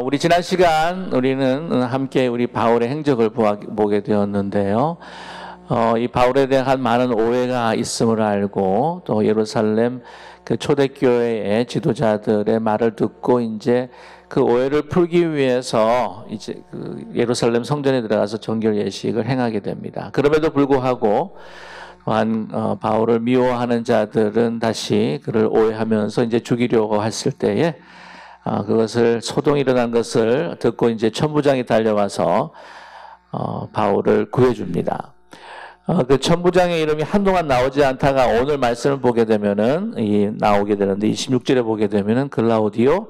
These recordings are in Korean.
우리 지난 시간 우리는 함께 우리 바울의 행적을 보게 되었는데요. 이 바울에 대한 많은 오해가 있음을 알고 또 예루살렘 그 초대교회의 지도자들의 말을 듣고 이제 그 오해를 풀기 위해서 이제 그 예루살렘 성전에 들어가서 정결 예식을 행하게 됩니다. 그럼에도 불구하고 또한 바울을 미워하는 자들은 다시 그를 오해하면서 이제 죽이려고 했을 때에 그것을 소동이 일어난 것을 듣고 이제 천부장이 달려와서 바울을 구해줍니다. 그 천부장의 이름이 한동안 나오지 않다가 오늘 말씀을 보게 되면은 나오게 되는데 26절에 보게 되면은 글라우디오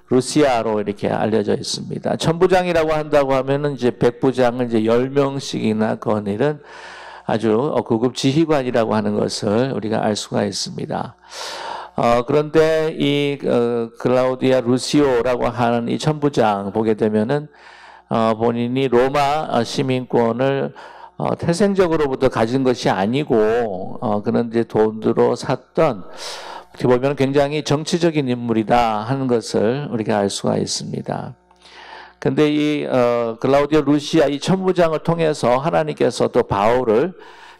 루시아로 이렇게 알려져 있습니다. 천부장이라고 한다고 하면은 이제 백부장을 이제 10명씩이나 거느린 아주 고급 지휘관이라고 하는 것을 우리가 알 수가 있습니다. 그런데 이 글라우디아 루시오라고 하는 이 천부장 보게 되면은 본인이 로마 시민권을 태생적으로부터 가진 것이 아니고 그런 이제 돈으로 샀던 어떻게 보면 굉장히 정치적인 인물이다 하는 것을 우리가 알 수가 있습니다. 근데 이 글라우디오 루시아 이 천부장을 통해서 하나님께서 또 바울을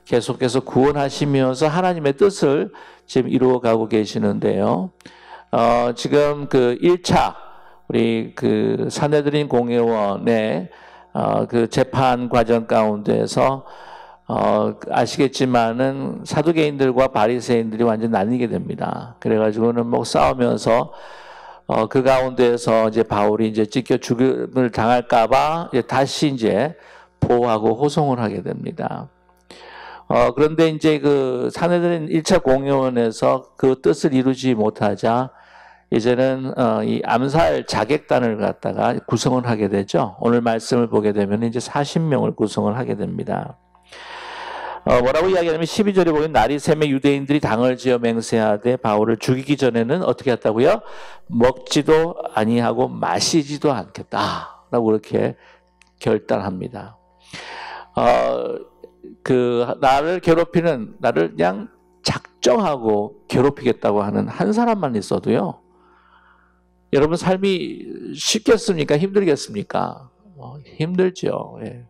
계속해서 구원하시면서 하나님의 뜻을 지금 이루어가고 계시는데요. 지금 그 1차 우리 그 산헤드린 공회원의 그 재판 과정 가운데서 아시겠지만은 사두개인들과 바리새인들이 완전 나뉘게 됩니다. 그래가지고는 뭐 싸우면서 그 가운데에서 이제 바울이 이제 찢겨 죽음을 당할까봐 다시 이제 보호하고 호송을 하게 됩니다. 그런데 이제 그 산헤드린 1차 공회원에서 그 뜻을 이루지 못하자 이제는 이 암살 자객단을 갖다가 구성을 하게 되죠. 오늘 말씀을 보게 되면 이제 40명을 구성을 하게 됩니다. 뭐라고 이야기하냐면 12절에 보면 날이 새매 유대인들이 당을 지어 맹세하되 바울을 죽이기 전에는 어떻게 했다고요? 먹지도 아니하고 마시지도 않겠다라고 그렇게 결단합니다. 그 나를 괴롭히는 나를 그냥 작정하고 괴롭히겠다고 하는 한 사람만 있어도요. 여러분 삶이 쉽겠습니까? 힘들겠습니까? 힘들죠. 예.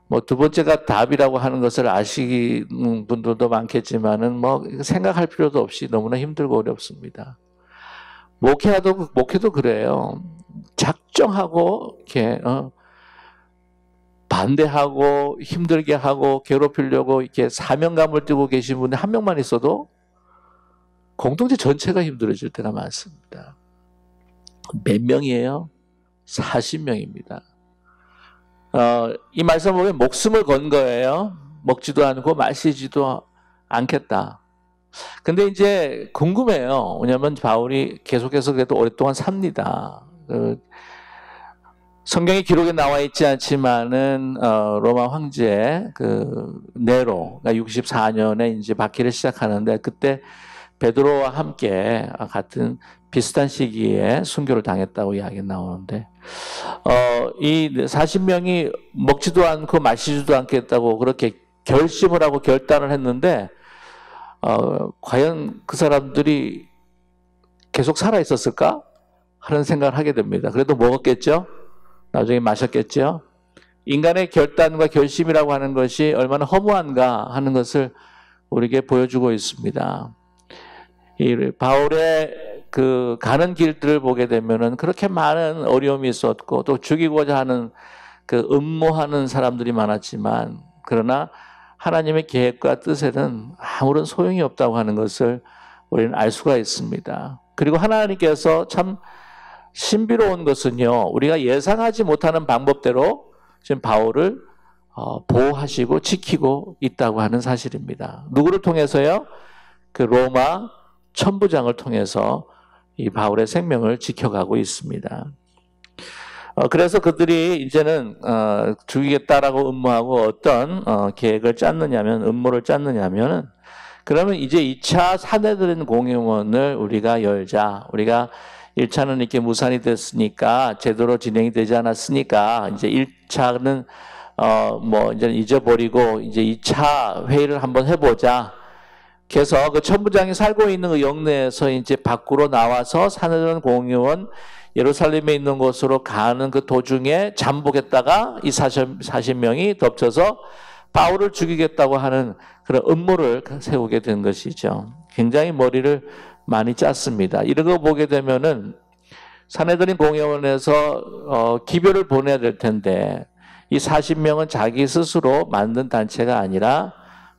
뭐 두 번째가 답이라고 하는 것을 아시는 분들도 많겠지만은 뭐 생각할 필요도 없이 너무나 힘들고 어렵습니다. 목회도 그래요. 작정하고 이렇게 반대하고 힘들게 하고 괴롭히려고 이렇게 사명감을 띠고 계신 분이 한 명만 있어도 공동체 전체가 힘들어질 때가 많습니다. 몇 명이에요? 40명입니다. 이 말씀 보면 목숨을 건 거예요. 먹지도 않고 마시지도 않겠다. 근데 이제 궁금해요. 왜냐하면 바울이 계속해서 그래도 오랫동안 삽니다. 성경의 기록에 나와 있지 않지만은 로마 황제 그 네로가 64년에 이제 박해를 시작하는데 그때 베드로와 함께 같은 비슷한 시기에 순교를 당했다고 이야기 나오는데 이 40명이 먹지도 않고 마시지도 않겠다고 그렇게 결심을 하고 결단을 했는데 과연 그 사람들이 계속 살아 있었을까 하는 생각을 하게 됩니다. 그래도 먹었겠죠? 나중에 마셨겠죠? 인간의 결단과 결심이라고 하는 것이 얼마나 허무한가 하는 것을 우리에게 보여주고 있습니다. 이 바울의 그 가는 길들을 보게 되면은 그렇게 많은 어려움이 있었고 또 죽이고자 하는 그 음모하는 사람들이 많았지만 그러나 하나님의 계획과 뜻에는 아무런 소용이 없다고 하는 것을 우리는 알 수가 있습니다. 그리고 하나님께서 참 신비로운 것은요, 우리가 예상하지 못하는 방법대로 지금 바울을 보호하시고 지키고 있다고 하는 사실입니다. 누구를 통해서요? 그 로마 천부장을 통해서 이 바울의 생명을 지켜가고 있습니다. 그래서 그들이 이제는 죽이겠다라고 음모하고 어떤 계획을 짰느냐면 음모를 짰느냐면은 그러면 이제 2차 산헤드린 공회원을 우리가 열자. 우리가 1차는 이렇게 무산이 됐으니까 제대로 진행이 되지 않았으니까 이제 1차는 뭐 이제 잊어버리고 이제 2차 회의를 한번 해보자. 그래서 그 천부장이 살고 있는 그 영내에서 이제 밖으로 나와서 산헤드린 공회원 예루살렘에 있는 곳으로 가는 그 도중에 잠복했다가 이 40명이 덮쳐서 바울을 죽이겠다고 하는 그런 음모를 세우게 된 것이죠. 굉장히 머리를 많이 짰습니다. 이런 거 보게 되면은 산헤드린 공회원에서 기별을 보내야 될 텐데 이 40명은 자기 스스로 만든 단체가 아니라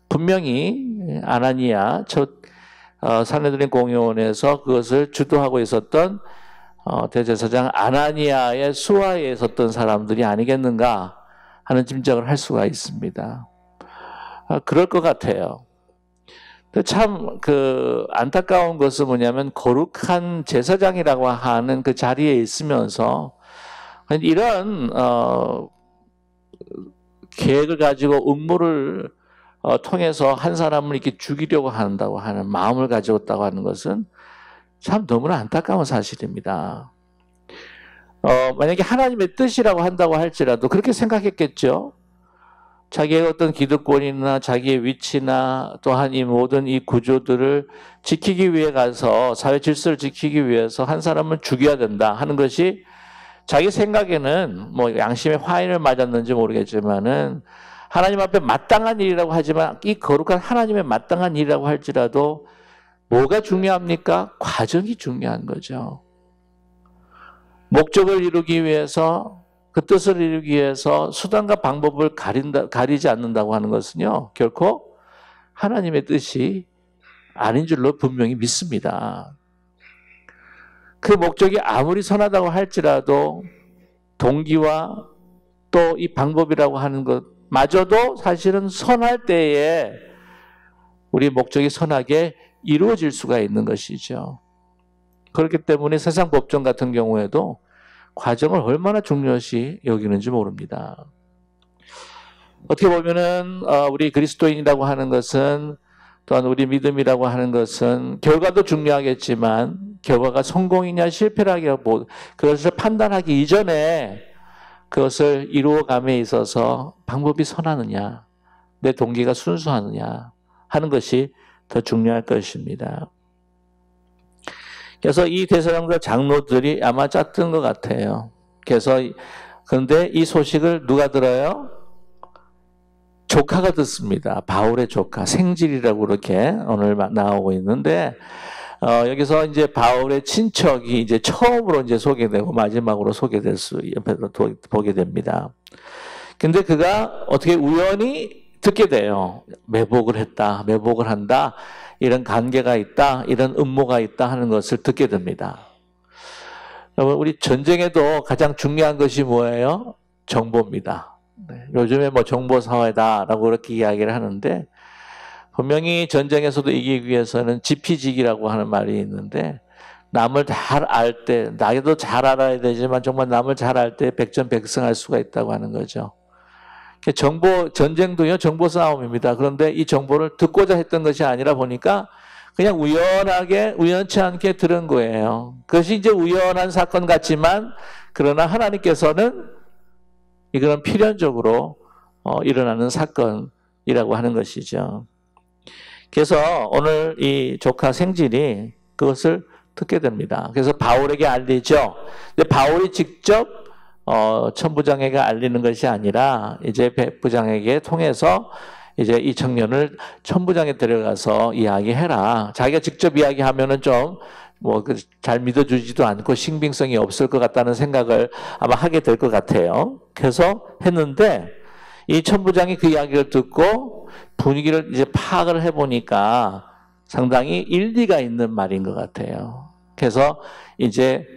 분명히 아나니아 산헤드린 공회원에서 그것을 주도하고 있었던 대제사장 아나니아의 수하에 있었던 사람들이 아니겠는가 하는 짐작을 할 수가 있습니다. 그럴 것 같아요. 참 안타까운 것은 뭐냐면 거룩한 제사장이라고 하는 그 자리에 있으면서 이런 계획을 가지고 음모를 통해서 한 사람을 이렇게 죽이려고 한다고 하는 마음을 가지고 하는 것은 참 너무나 안타까운 사실입니다. 만약에 하나님의 뜻이라고 한다고 할지라도 그렇게 생각했겠죠. 자기의 어떤 기득권이나 자기의 위치나 또한 이 모든 이 구조들을 지키기 위해 가서 사회 질서를 지키기 위해서 한 사람을 죽여야 된다 하는 것이 자기 생각에는 뭐 양심의 화인을 맞았는지 모르겠지만은 하나님 앞에 마땅한 일이라고 하지만 이 거룩한 하나님의 마땅한 일이라고 할지라도 뭐가 중요합니까? 과정이 중요한 거죠. 목적을 이루기 위해서 그 뜻을 이루기 위해서 수단과 방법을 가리지 않는다고 하는 것은요, 결코 하나님의 뜻이 아닌 줄로 분명히 믿습니다. 그 목적이 아무리 선하다고 할지라도 동기와 또 이 방법이라고 하는 것마저도 사실은 선할 때에 우리 목적이 선하게 이루어질 수가 있는 것이죠. 그렇기 때문에 세상 법정 같은 경우에도 과정을 얼마나 중요시 여기는지 모릅니다. 어떻게 보면은 우리 그리스도인이라고 하는 것은 또한 우리 믿음이라고 하는 것은 결과도 중요하겠지만 결과가 성공이냐 실패라기야 그것을 판단하기 이전에 그것을 이루어감에 있어서 방법이 선하느냐 내 동기가 순수하느냐 하는 것이 더 중요할 것입니다. 그래서 이 대제사장과 장로들이 아마 짰던 것 같아요. 그런데 이 소식을 누가 들어요? 조카가 듣습니다. 바울의 조카, 생질이라고 그렇게 오늘 나오고 있는데, 여기서 이제 바울의 친척이 이제 처음으로 이제 소개되고 마지막으로 소개될 옆에서 보게 됩니다. 근데 그가 어떻게 우연히 듣게 돼요. 매복을 한다. 이런 관계가 있다, 이런 음모가 있다 하는 것을 듣게 됩니다. 여러분, 우리 전쟁에도 가장 중요한 것이 뭐예요? 정보입니다. 요즘에 뭐 정보사회다라고 그렇게 이야기를 하는데, 분명히 전쟁에서도 이기기 위해서는 지피지기라고 하는 말이 있는데, 남을 잘 알 때, 나도 잘 알아야 되지만 정말 남을 잘 알 때 백전백승할 수가 있다고 하는 거죠. 전쟁도요, 정보 싸움입니다. 그런데 이 정보를 듣고자 했던 것이 아니라 보니까 그냥 우연치 않게 들은 거예요. 그것이 이제 우연한 사건 같지만, 그러나 하나님께서는 이거는 필연적으로 일어나는 사건이라고 하는 것이죠. 그래서 오늘 이 조카 생질이 그것을 듣게 됩니다. 그래서 바울에게 알리죠. 근데 바울이 직접 천부장에게 알리는 것이 아니라 이제 백부장에게 통해서 이제 이 청년을 천부장에 데려가서 이야기해라. 자기가 직접 이야기하면은 좀 잘 믿어주지도 않고 신빙성이 없을 것 같다는 생각을 아마 하게 될 것 같아요. 그래서 했는데 이 천부장이 그 이야기를 듣고 분위기를 이제 파악을 해보니까 상당히 일리가 있는 말인 것 같아요. 그래서 이제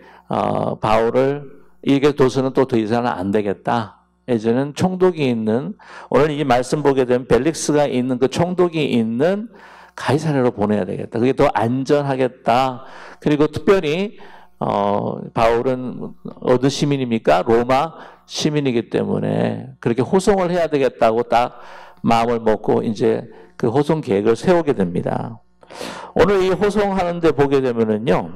바울을 이게 도서는 또 더 이상은 안 되겠다. 이제는 총독이 있는, 오늘 이 말씀 보게 되면 벨릭스가 있는 그 총독이 있는 가이사랴로 보내야 되겠다. 그게 더 안전하겠다. 그리고 특별히 바울은 어느 시민입니까? 로마 시민이기 때문에 그렇게 호송을 해야 되겠다고 딱 마음을 먹고 이제 그 호송 계획을 세우게 됩니다. 오늘 이 호송하는데 보게 되면은요,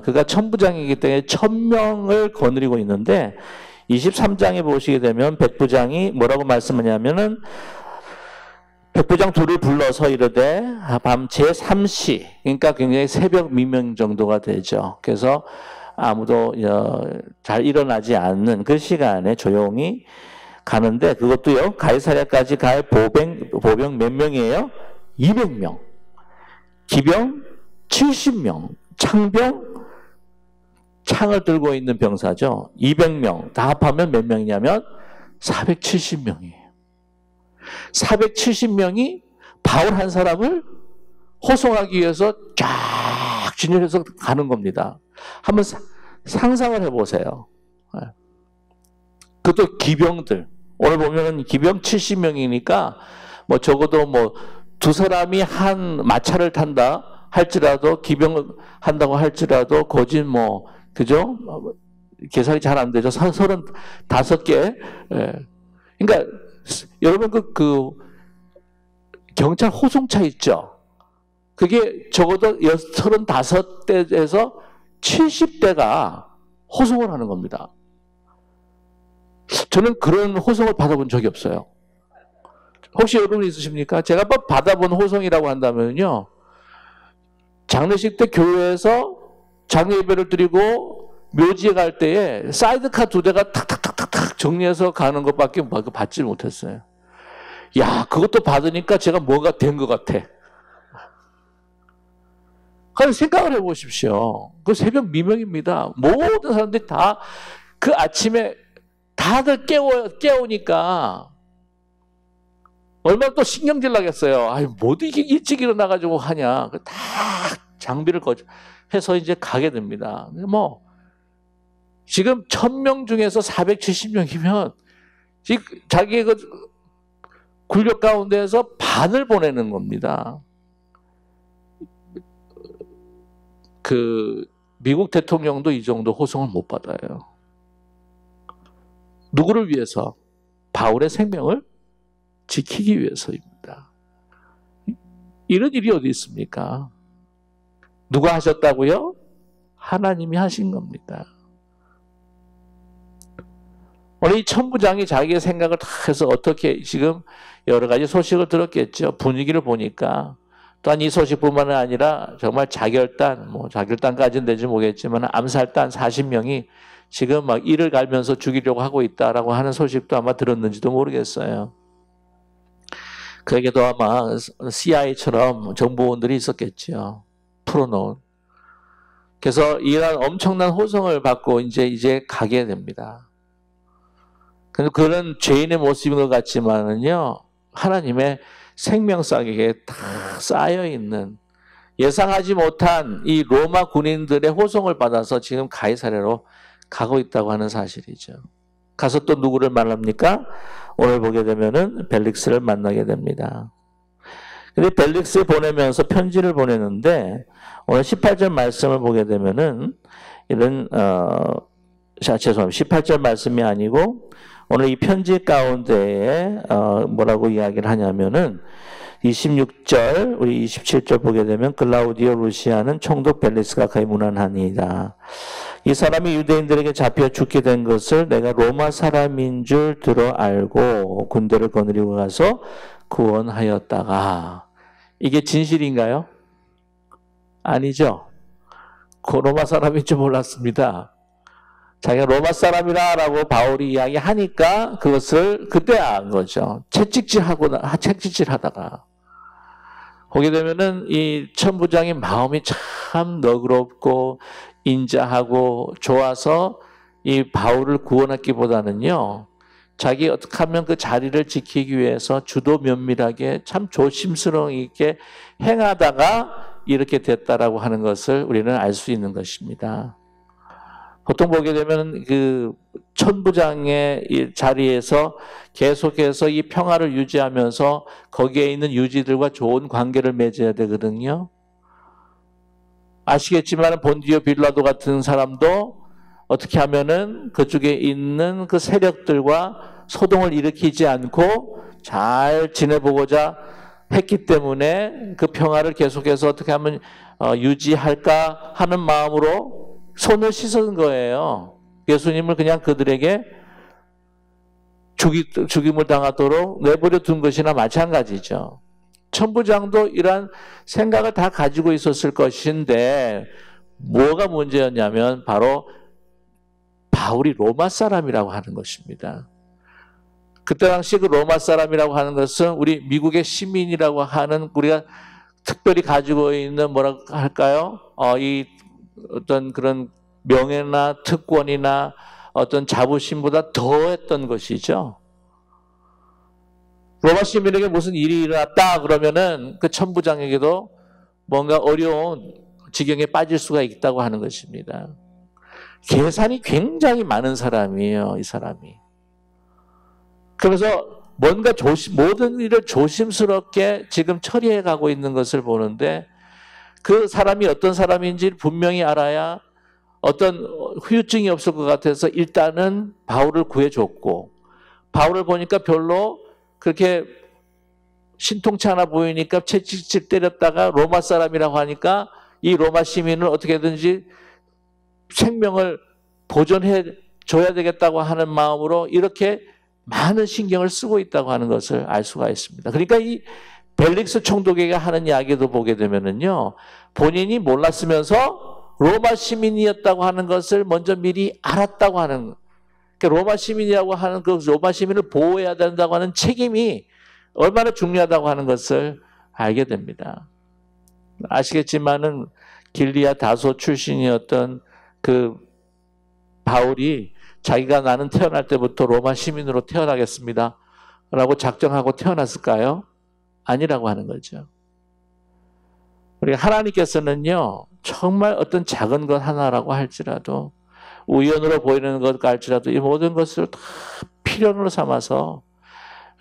그가 천부장이기 때문에 1000명을 거느리고 있는데 23장에 보시게 되면 백부장이 뭐라고 말씀하냐면은 백부장 둘을 불러서 이르되 밤 제3시, 그러니까 굉장히 새벽 미명 정도가 되죠. 그래서 아무도 잘 일어나지 않는 그 시간에 조용히 가는데 그것도요. 가이사랴까지 갈 보병 몇 명이에요? 200명. 기병 70명. 창병 창을 들고 있는 병사죠. 200명. 다 합하면 몇 명이냐면 470명이에요. 470명이 바울 한 사람을 호송하기 위해서 쫙 진열해서 가는 겁니다. 한번 상상을 해보세요. 그것도 기병들. 오늘 보면은 기병 70명이니까 뭐 적어도 뭐 두 사람이 한 마차를 탄다 할지라도 기병을 한다고 할지라도 거진 뭐 그죠? 계산이 잘 안 되죠. 35개. 예. 그러니까 여러분 그 경찰 호송차 있죠. 그게 적어도 35대에서 70대가 호송을 하는 겁니다. 저는 그런 호송을 받아본 적이 없어요. 혹시 여러분 있으십니까? 제가 받아본 호송이라고 한다면요. 장례식 때 교회에서 장례 예배를 드리고 묘지에 갈 때에 사이드카 2대가 탁탁탁탁탁 정리해서 가는 것밖에 받지 못했어요. 야, 그것도 받으니까 제가 뭐가 된 것 같아. 그래서 생각을 해보십시오. 그 새벽 미명입니다. 모든 사람들이 다 그 아침에 다들 깨우니까 얼마나 또 신경질 나겠어요. 아유, 뭐도 이렇게 일찍 일어나가지고 하냐. 다 장비를 해서 이제 가게 됩니다. 뭐, 지금 1000명 중에서 470명이면 자기의 그 군력 가운데에서 반을 보내는 겁니다. 그 미국 대통령도 이 정도 호송을 못 받아요. 누구를 위해서? 바울의 생명을 지키기 위해서입니다. 이런 일이 어디 있습니까? 누가 하셨다고요? 하나님이 하신 겁니다. 오늘 이 천부장이 자기의 생각을 다 해서 어떻게 지금 여러 가지 소식을 들었겠죠. 분위기를 보니까 또한 이 소식뿐만 아니라 정말 자결단, 뭐 자결단까지는 되지 모르겠지만 암살단 40명이 지금 막 이를 갈면서 죽이려고 하고 있다라고 하는 소식도 아마 들었는지도 모르겠어요. 그에게도 아마 CIA처럼 정보원들이 있었겠죠. 풀어놓은. 그래서 이런 엄청난 호송을 받고 이제 가게 됩니다. 근데 그런 죄인의 모습인 것 같지만은요, 하나님의 생명상에게 다 쌓여있는 예상하지 못한 이 로마 군인들의 호송을 받아서 지금 가이사랴로 가고 있다고 하는 사실이죠. 가서 또 누구를 만납니까? 오늘 보게 되면은 벨릭스를 만나게 됩니다. 근데 벨릭스를 보내면서 편지를 보내는데 오늘 18절 말씀을 보게 되면은 이런 죄송합니다. 18절 말씀이 아니고 오늘 이 편지 가운데에 뭐라고 이야기를 하냐면은 26절, 우리 27절 보게 되면 클라우디오 루시아는 총독 벨리스가 거의 무난하니이다. 이 사람이 유대인들에게 잡혀 죽게 된 것을 내가 로마 사람인 줄 들어 알고 군대를 거느리고 가서 구원하였다가 이게 진실인가요? 아니죠. 그 로마 사람인 줄 몰랐습니다. 자기가 로마 사람이라고 바울이 이야기하니까 그것을 그때 안 거죠. 채찍질하다가 보게 되면은 이 천부장의 마음이 참 너그럽고 인자하고 좋아서 이 바울을 구원하기보다는요, 자기 어떻게 하면 그 자리를 지키기 위해서 주도 면밀하게 참 조심스럽게 행하다가 이렇게 됐다라고 하는 것을 우리는 알 수 있는 것입니다. 보통 보게 되면 그 천부장의 이 자리에서 계속해서 이 평화를 유지하면서 거기에 있는 유지들과 좋은 관계를 맺어야 되거든요. 아시겠지만 본디오 빌라도 같은 사람도 어떻게 하면은 그쪽에 있는 그 세력들과 소동을 일으키지 않고 잘 지내보고자 했기 때문에 그 평화를 계속해서 어떻게 하면 유지할까 하는 마음으로 손을 씻은 거예요. 예수님을 그냥 그들에게 죽임을 당하도록 내버려 둔 것이나 마찬가지죠. 천부장도 이러한 생각을 다 가지고 있었을 것인데 뭐가 문제였냐면 바로 바울이 로마 사람이라고 하는 것입니다. 그때 당시 그 로마 사람이라고 하는 것은 우리 미국의 시민이라고 하는 우리가 특별히 가지고 있는 뭐라고 할까요? 이 어떤 그런 명예나 특권이나 어떤 자부심보다 더했던 것이죠. 로마 시민에게 무슨 일이 일어났다 그러면은 그 천부장에게도 뭔가 어려운 지경에 빠질 수가 있다고 하는 것입니다. 계산이 굉장히 많은 사람이에요, 이 사람이. 그래서 뭔가 모든 일을 조심스럽게 지금 처리해 가고 있는 것을 보는데 그 사람이 어떤 사람인지 분명히 알아야 어떤 후유증이 없을 것 같아서 일단은 바울을 구해줬고, 바울을 보니까 별로 그렇게 신통치 않아 보이니까 채찍질 때렸다가 로마 사람이라고 하니까 이 로마 시민을 어떻게든지 생명을 보존해 줘야 되겠다고 하는 마음으로 이렇게 많은 신경을 쓰고 있다고 하는 것을 알 수가 있습니다. 그러니까 이 벨릭스 총독에게 하는 이야기도 보게 되면은요, 본인이 몰랐으면서 로마 시민이었다고 하는 것을 먼저 미리 알았다고 하는, 그러니까 로마 시민이라고 하는 그 로마 시민을 보호해야 된다고 하는 책임이 얼마나 중요하다고 하는 것을 알게 됩니다. 아시겠지만은 길리아 다소 출신이었던 그 바울이 자기가 나는 태어날 때부터 로마 시민으로 태어나겠습니다 라고 작정하고 태어났을까요? 아니라고 하는 거죠. 우리 하나님께서는요, 정말 어떤 작은 것 하나라고 할지라도, 우연으로 보이는 것 할지라도 이 모든 것을 다 필연으로 삼아서,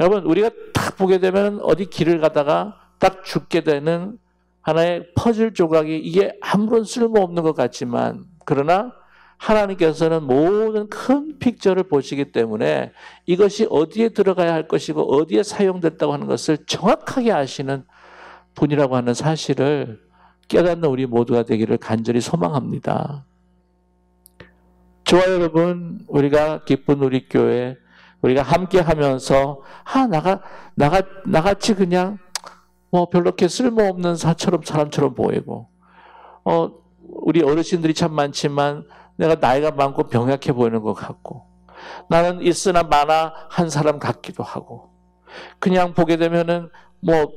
여러분 우리가 딱 보게 되면 어디 길을 가다가 딱 죽게 되는 하나의 퍼즐 조각이, 이게 아무런 쓸모없는 것 같지만, 그러나 하나님께서는 모든 큰 픽처를 보시기 때문에 이것이 어디에 들어가야 할 것이고 어디에 사용됐다고 하는 것을 정확하게 아시는 분이라고 하는 사실을 깨닫는 우리 모두가 되기를 간절히 소망합니다. 저와 여러분, 우리가 기쁜 우리 교회, 우리가 함께 하면서 나같이 그냥 뭐 별로 이렇게 쓸모없는 사람처럼 보이고, 우리 어르신들이 참 많지만 내가 나이가 많고 병약해 보이는 것 같고, 나는 있으나 마나 한 사람 같기도 하고, 그냥 보게 되면은 뭐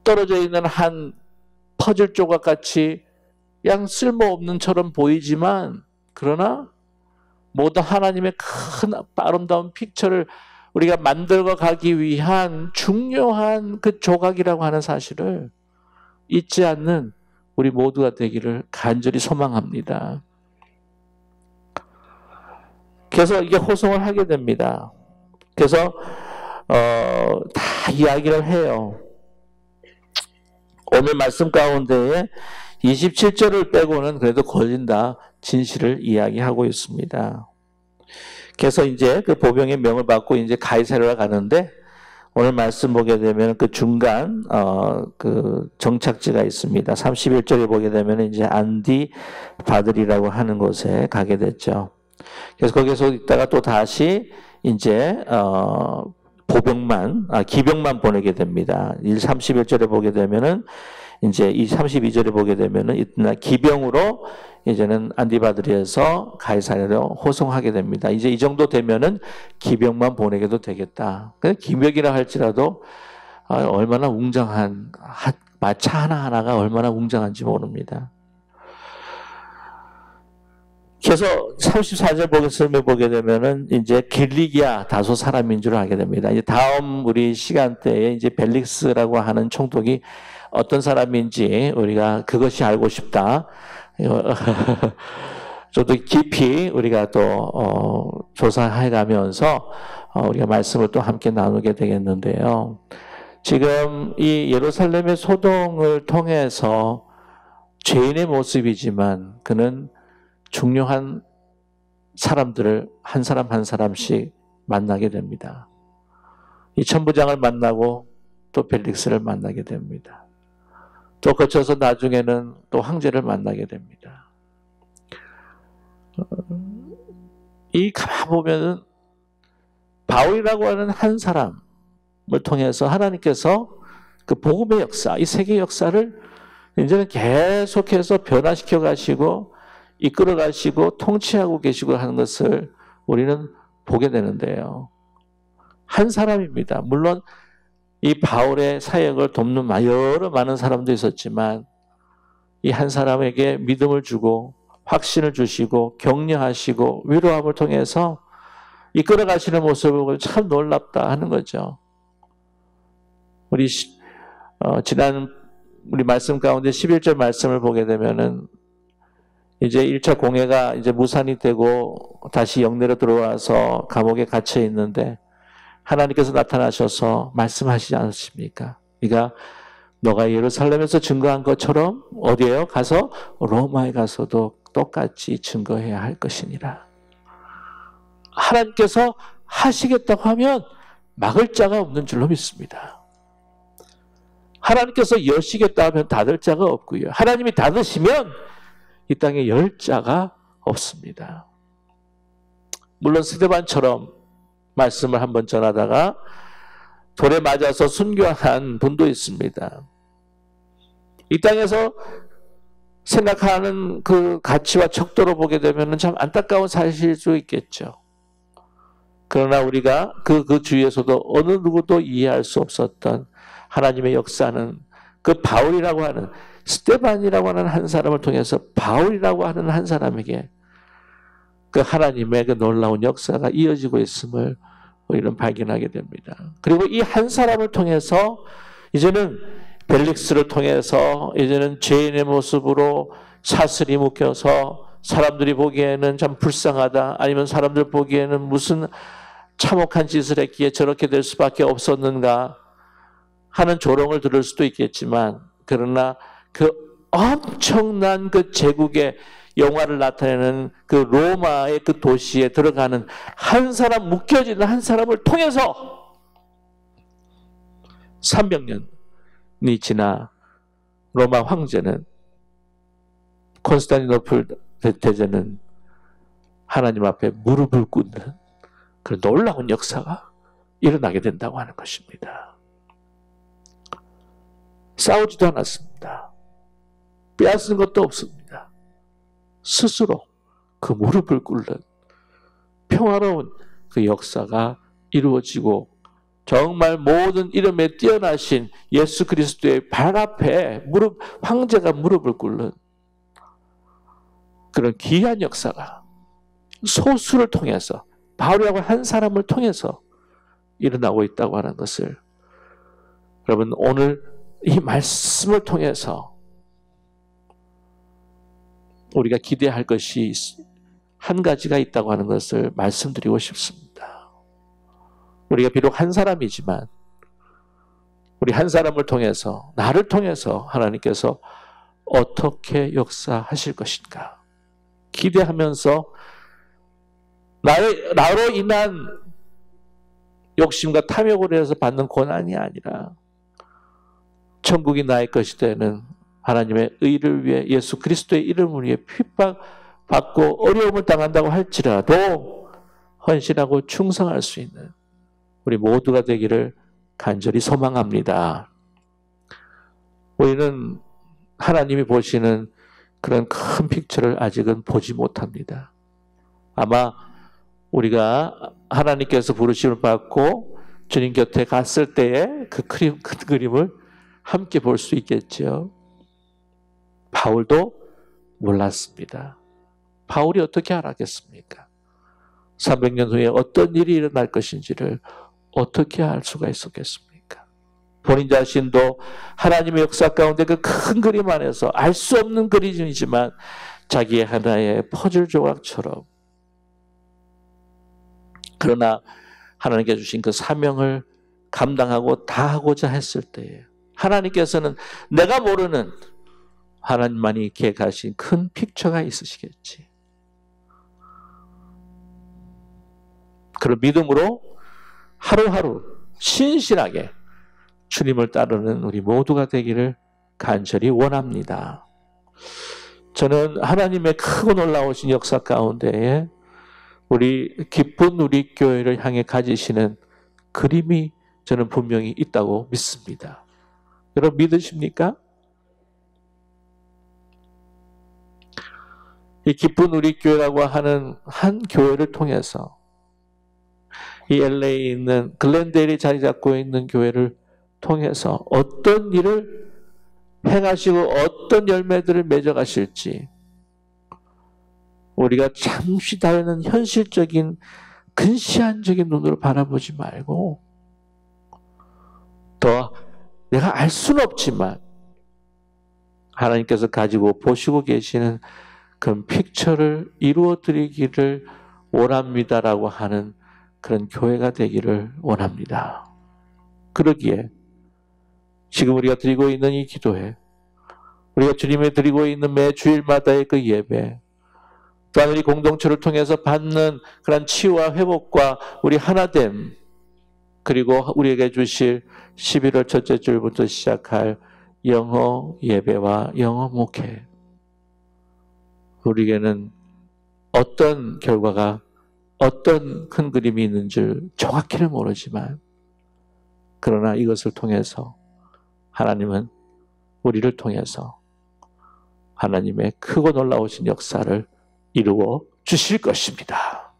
떨어져 있는 한 퍼즐 조각 같이 그냥 쓸모없는처럼 보이지만, 그러나 모든 하나님의 큰 아름다운 픽처를 우리가 만들어 가기 위한 중요한 그 조각이라고 하는 사실을 잊지 않는 우리 모두가 되기를 간절히 소망합니다. 그래서 이게 호송을 하게 됩니다. 그래서 다 이야기를 해요. 오늘 말씀 가운데에 27절을 빼고는 그래도 걸린다 진실을 이야기하고 있습니다. 그래서 이제 그 보병의 명을 받고 이제 가이사랴로 가는데, 오늘 말씀 보게 되면 그 중간 그 정착지가 있습니다. 31절에 보게 되면 이제 안디바들이라고 하는 곳에 가게 됐죠. 그래서 거기서 있다가 또 다시 이제 기병만 보내게 됩니다. 31절에 보게 되면은 이제 이 32절에 보게 되면은 이튿날 기병으로 이제는 안디바드리에서 가이사랴로 호송하게 됩니다. 이제 이 정도 되면은 기병만 보내게도 되겠다. 기병이라 할지라도 얼마나 웅장한, 마차 하나하나가 얼마나 웅장한지 모릅니다. 그래서 34절 말씀을 보게 되면은 이제 길리기아 다소 사람인 줄 알게 됩니다. 이제 다음 우리 시간대에 이제 벨릭스라고 하는 총독이 어떤 사람인지 우리가 그것이 알고 싶다. 좀 더 깊이 우리가 또 조사해 가면서 우리가 말씀을 또 함께 나누게 되겠는데요. 지금 이 예루살렘의 소동을 통해서 죄인의 모습이지만 그는 중요한 사람들을 한 사람 한 사람씩 만나게 됩니다. 이 천부장을 만나고 또 벨릭스를 만나게 됩니다. 또 거쳐서 나중에는 또 황제를 만나게 됩니다. 이 가만 보면은 바울이라고 하는 한 사람을 통해서 하나님께서 그 복음의 역사, 이 세계 역사를 이제는 계속해서 변화시켜 가시고 이끌어 가시고 통치하고 계시고 하는 것을 우리는 보게 되는데요. 한 사람입니다. 물론 이 바울의 사역을 돕는 여러 많은 사람도 있었지만 이 한 사람에게 믿음을 주고 확신을 주시고 격려하시고 위로함을 통해서 이끌어 가시는 모습을 보고 참 놀랍다 하는 거죠. 우리 지난 우리 말씀 가운데 11절 말씀을 보게 되면은 이제 1차 공회가 이제 무산이 되고 다시 영내로 들어와서 감옥에 갇혀 있는데 하나님께서 나타나셔서 말씀하시지 않으십니까? 너가 예루살렘에서 증거한 것처럼 어디에요? 가서 로마에 가서도 똑같이 증거해야 할 것이니라. 하나님께서 하시겠다고 하면 막을 자가 없는 줄로 믿습니다. 하나님께서 여시겠다 하면 닫을 자가 없고요. 하나님이 닫으시면 이 땅에 열 자가 없습니다. 물론 스데반처럼 말씀을 한번 전하다가 돌에 맞아서 순교한 분도 있습니다. 이 땅에서 생각하는 그 가치와 척도로 보게 되면 참 안타까운 사실일 수 있겠죠. 그러나 우리가 그 주위에서도 어느 누구도 이해할 수 없었던 하나님의 역사는 그 바울이라고 하는 스데반이라고 하는 한 사람을 통해서 바울이라고 하는 한 사람에게 그 하나님의 그 놀라운 역사가 이어지고 있음을 우리는 발견하게 됩니다. 그리고 이 한 사람을 통해서 이제는 벨릭스를 통해서 이제는 죄인의 모습으로 사슬이 묶여서 사람들이 보기에는 참 불쌍하다, 아니면 사람들 보기에는 무슨 참혹한 짓을 했기에 저렇게 될 수밖에 없었는가 하는 조롱을 들을 수도 있겠지만, 그러나 그 엄청난 그 제국의 영화를 나타내는 그 로마의 그 도시에 들어가는 한 사람, 묶여지는 한 사람을 통해서 300년이 지나 로마 황제는, 콘스탄티노플 대제는 하나님 앞에 무릎을 꿇는 그런 놀라운 역사가 일어나게 된다고 하는 것입니다. 싸우지도 않았습니다. 빼앗은 것도 없습니다. 스스로 그 무릎을 꿇는 평화로운 그 역사가 이루어지고, 정말 모든 이름에 뛰어나신 예수 그리스도의 발 앞에 황제가 무릎을 꿇는 그런 귀한 역사가 소수를 통해서, 바울이라고 한 사람을 통해서 일어나고 있다고 하는 것을, 여러분 오늘 이 말씀을 통해서 우리가 기대할 것이 한 가지가 있다고 하는 것을 말씀드리고 싶습니다. 우리가 비록 한 사람이지만 우리 한 사람을 통해서, 나를 통해서 하나님께서 어떻게 역사하실 것인가 기대하면서, 나로 인한 욕심과 탐욕으로 해서 받는 고난이 아니라 천국이 나의 것이 되는 하나님의 의를 위해, 예수 그리스도의 이름을 위해 핍박받고 어려움을 당한다고 할지라도 헌신하고 충성할 수 있는 우리 모두가 되기를 간절히 소망합니다. 우리는 하나님이 보시는 그런 큰 픽처를 아직은 보지 못합니다. 아마 우리가 하나님께서 부르심을 받고 주님 곁에 갔을 때의 그 그림을 함께 볼 수 있겠죠. 바울도 몰랐습니다. 바울이 어떻게 알았겠습니까? 300년 후에 어떤 일이 일어날 것인지를 어떻게 알 수가 있었겠습니까? 본인 자신도 하나님의 역사 가운데 그 큰 그림 안에서 알 수 없는 그림이지만 자기의 하나의 퍼즐 조각처럼, 그러나 하나님께 주신 그 사명을 감당하고 다하고자 했을 때에 하나님께서는 내가 모르는 하나님만이 계획하신 큰 픽처가 있으시겠지. 그런 믿음으로 하루하루 신실하게 주님을 따르는 우리 모두가 되기를 간절히 원합니다. 저는 하나님의 크고 놀라우신 역사 가운데에 우리 기쁜 우리 교회를 향해 가지시는 그림이 저는 분명히 있다고 믿습니다. 여러분 믿으십니까? 이 기쁜 우리 교회라고 하는 한 교회를 통해서 이 LA에 있는 글렌데일이 자리 잡고 있는 교회를 통해서 어떤 일을 행하시고 어떤 열매들을 맺어가실지 우리가 잠시 다루는 현실적인 근시안적인 눈으로 바라보지 말고 더 내가 알 수는 없지만 하나님께서 가지고 보시고 계시는 그 픽처를 이루어 드리기를 원합니다라고 하는 그런 교회가 되기를 원합니다. 그러기에 지금 우리가 드리고 있는 이 기도회, 우리가 주님에 드리고 있는 매 주일마다의 그 예배, 또한 우리 공동체를 통해서 받는 그런 치유와 회복과 우리 하나됨, 그리고 우리에게 주실 11월 첫째 주일부터 시작할 영어 예배와 영어 목회, 우리에게는 어떤 결과가 어떤 큰 그림이 있는 줄 정확히는 모르지만 그러나 이것을 통해서 하나님은 우리를 통해서 하나님의 크고 놀라우신 역사를 이루어 주실 것입니다.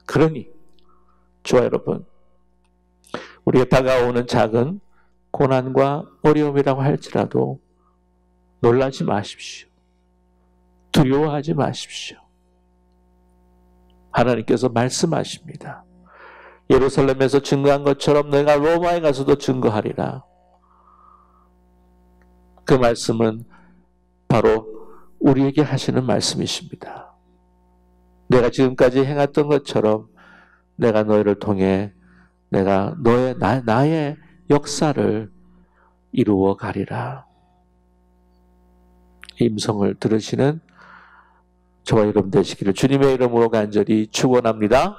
그러니 저와 여러분, 우리가 다가오는 작은 고난과 어려움이라고 할지라도 놀라지 마십시오. 두려워하지 마십시오. 하나님께서 말씀하십니다. 예루살렘에서 증거한 것처럼 내가 로마에 가서도 증거하리라. 그 말씀은 바로 우리에게 하시는 말씀이십니다. 내가 지금까지 행했던 것처럼 내가 너희를 통해 내가 나의 역사를 이루어 가리라. 임성을 들으시는 저와 여러분 되시기를 주님의 이름으로 간절히 축원합니다.